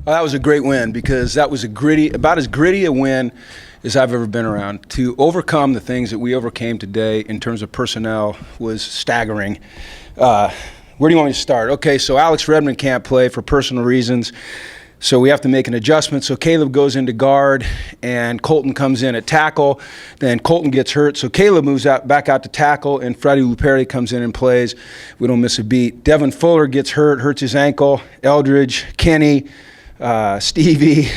Oh, that was a great win because that was about as gritty a win as I've ever been around. To overcome the things that we overcame today in terms of personnel was staggering. Where do you want me to start? Okay, so Alex Redmond can't play for personal reasons, so we have to make an adjustment. So Caleb goes into guard, and Colton comes in at tackle. Then Colton gets hurt, so Caleb moves back out to tackle, and Freddie Luperi comes in and plays. We don't miss a beat. Devin Fuller gets hurts his ankle. Eldridge, Kenny, Stevie,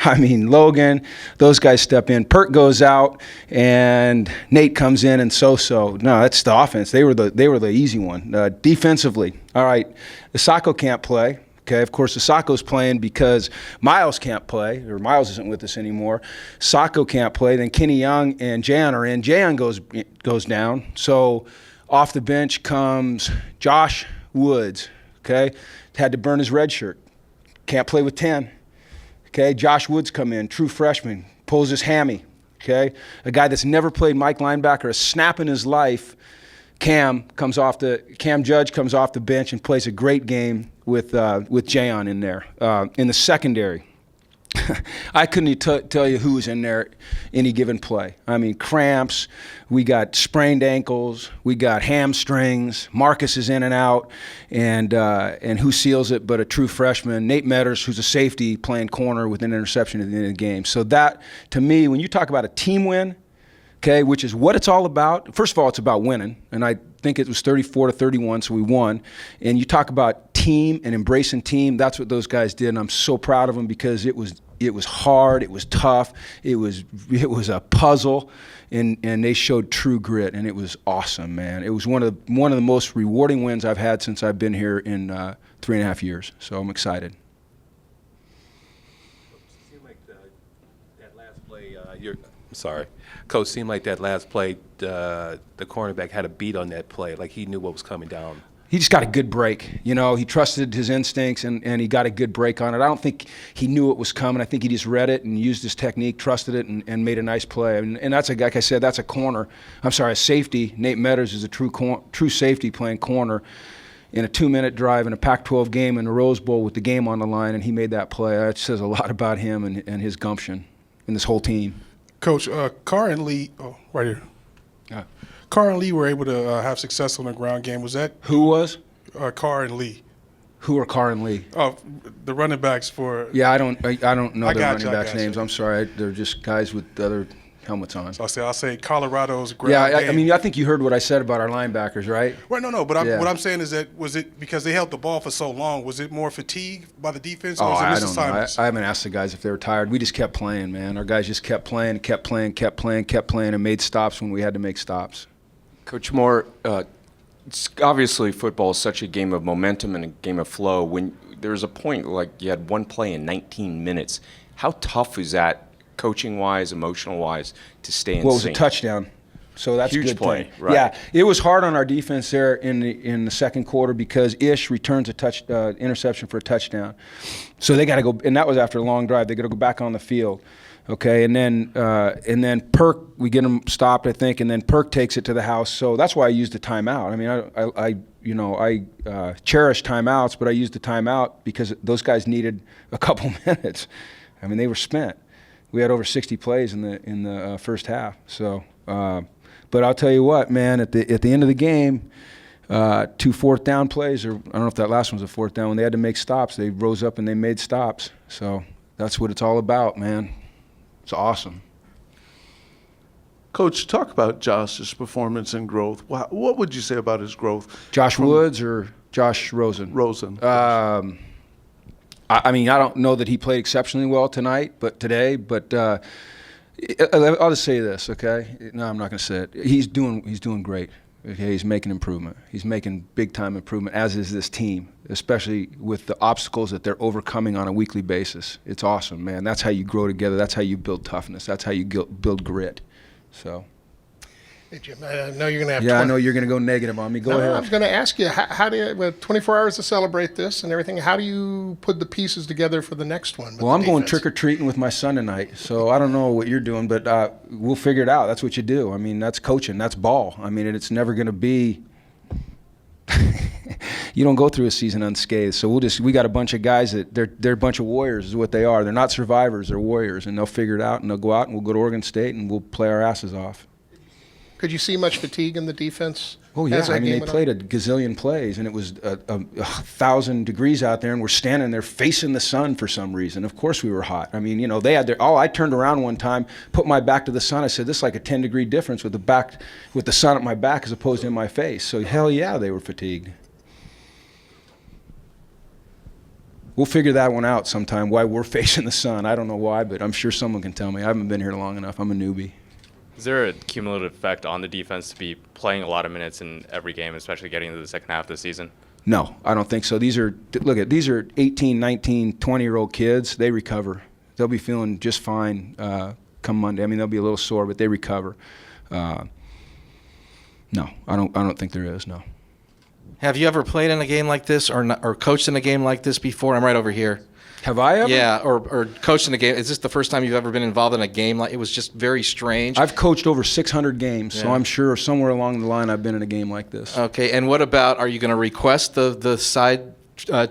Logan, those guys step in. Perk goes out, and Nate comes in, and so. No, that's the offense. They were the easy one. Defensively, all right, Isako can't play. Okay, of course, Isako's playing because Miles can't play, or Miles isn't with us anymore. Sako can't play. Then Kenny Young and Jayon are in. Jayon goes down. So off the bench comes Josh Woods. Okay, had to burn his red shirt. Can't play with 10. Okay, Josh Woods come in, true freshman, pulls his hammy. Okay, a guy that's never played Mike linebacker a snap in his life. Cam Judge comes off the bench and plays a great game with Jayon in there. In the secondary, I couldn't tell you who was in there any given play. I mean, cramps, we got sprained ankles, we got hamstrings, Marcus is in and out, and who seals it but a true freshman, Nate Metters, who's a safety playing corner with an interception at the end of the game. So that, to me, when you talk about a team win, okay, which is what it's all about. First of all, it's about winning, and I think it was 34-31, so we won. And you talk about team and embracing team, that's what those guys did, and I'm so proud of them because it was hard, it was tough, it was a puzzle, and they showed true grit, and it was awesome, man. It was one of the most rewarding wins I've had since I've been here in 3.5 years, so I'm excited. Coach, seemed like that last play, the cornerback had a beat on that play, like he knew what was coming down. He just got a good break. You know, he trusted his instincts, and he got a good break on it. I don't think he knew it was coming. I think he just read it and used his technique, trusted it, and made a nice play. And that's, like I said, that's a safety. Nate Metters is a true safety playing corner in a 2-minute drive in a Pac-12 game in the Rose Bowl with the game on the line, and he made that play. That says a lot about him and his gumption and this whole team. Coach, Carr and Lee, right here. Yeah. Carr and Lee were able to have success on the ground game. Was that? Who was? Carr and Lee. Who are Carr and Lee? Oh, the running backs for. Yeah, I don't know their running backs' you. names. I'm sorry, they're just guys with other helmets on. So I'll say Colorado's ground game. I mean, I think you heard what I said about our linebackers, right? Right, no, but what I'm saying is that was it because they held the ball for so long? Was it more fatigue by the defense, or was it misassignments? I haven't asked the guys if they were tired. We just kept playing, man. Our guys just kept playing, and made stops when we had to make stops. Coach Moore, obviously football is such a game of momentum and a game of flow. When there's a point like you had one play in 19 minutes, how tough is that? Coaching-wise, emotional-wise, to stay in sync? Well, it was a touchdown, so that's huge a good play, thing. right? Yeah, it was hard on our defense there in the second quarter because Ish returns a interception for a touchdown. So they got to go, and that was after a long drive. They got to go back on the field, okay? And then Perk, we get him stopped, I think, and then Perk takes it to the house. So that's why I used the timeout. I mean, I cherish timeouts, but I used the timeout because those guys needed a couple minutes. I mean, they were spent. We had over 60 plays in the first half. So, but I'll tell you what, man. At the end of the game, 2 fourth down plays, or I don't know if that last one was a fourth down. When they had to make stops, they rose up and they made stops. So that's what it's all about, man. It's awesome. Coach, talk about Josh's performance and growth. What would you say about his growth? Josh Woods or Josh Rosen? Rosen. I mean, I don't know that he played exceptionally well today, but I'll just say this, okay? No, I'm not going to say it. He's doing great. Okay, he's making improvement. He's making big-time improvement, as is this team, especially with the obstacles that they're overcoming on a weekly basis. It's awesome, man. That's how you grow together. That's how you build toughness. That's how you build grit. So. Hey, Jim, I know you're going to have. Yeah, I know you're going to go negative on me. Go ahead. I was going to ask you, how do you, with 24 hours to celebrate this and everything, how do you put the pieces together for the next one? Well, I'm going trick-or-treating with my son tonight, so I don't know what you're doing, but we'll figure it out. That's what you do. I mean, that's coaching. That's ball. I mean, it's never going to be you don't go through a season unscathed. So we got a bunch of guys that they're a bunch of warriors is what they are. They're not survivors, they're warriors, and they'll figure it out, and they'll go out and we'll go to Oregon State and we'll play our asses off. Could you see much fatigue in the defense? Oh yeah, as that I mean game they went played on? a gazillion plays, and it was 1,000 degrees out there, and we're standing there facing the sun for some reason. Of course we were hot. I mean, they had their. Oh, I turned around one time, put my back to the sun. I said, "This is like a 10-degree difference with the sun at my back as opposed to in my face." So hell yeah, they were fatigued. We'll figure that one out sometime. Why we're facing the sun? I don't know why, but I'm sure someone can tell me. I haven't been here long enough. I'm a newbie. Is there a cumulative effect on the defense to be playing a lot of minutes in every game, especially getting into the second half of the season? No, I don't think so. These are 18, 19, 20-year-old kids. They recover. They'll be feeling just fine come Monday. I mean, they'll be a little sore, but they recover. No, I don't think there is. No. Have you ever played in a game like this or coached in a game like this before? I'm right over here. Have I ever? Yeah, or coached in a game. Is this the first time you've ever been involved in a game like it was just very strange? I've coached over 600 games, so Yeah. I'm sure somewhere along the line I've been in a game like this. Okay, and what about, are you going to request the side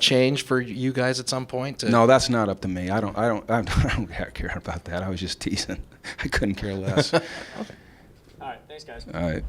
change for you guys at some point? No, that's not up to me. I don't care about that. I was just teasing. I couldn't care less. All right, thanks, guys. All right.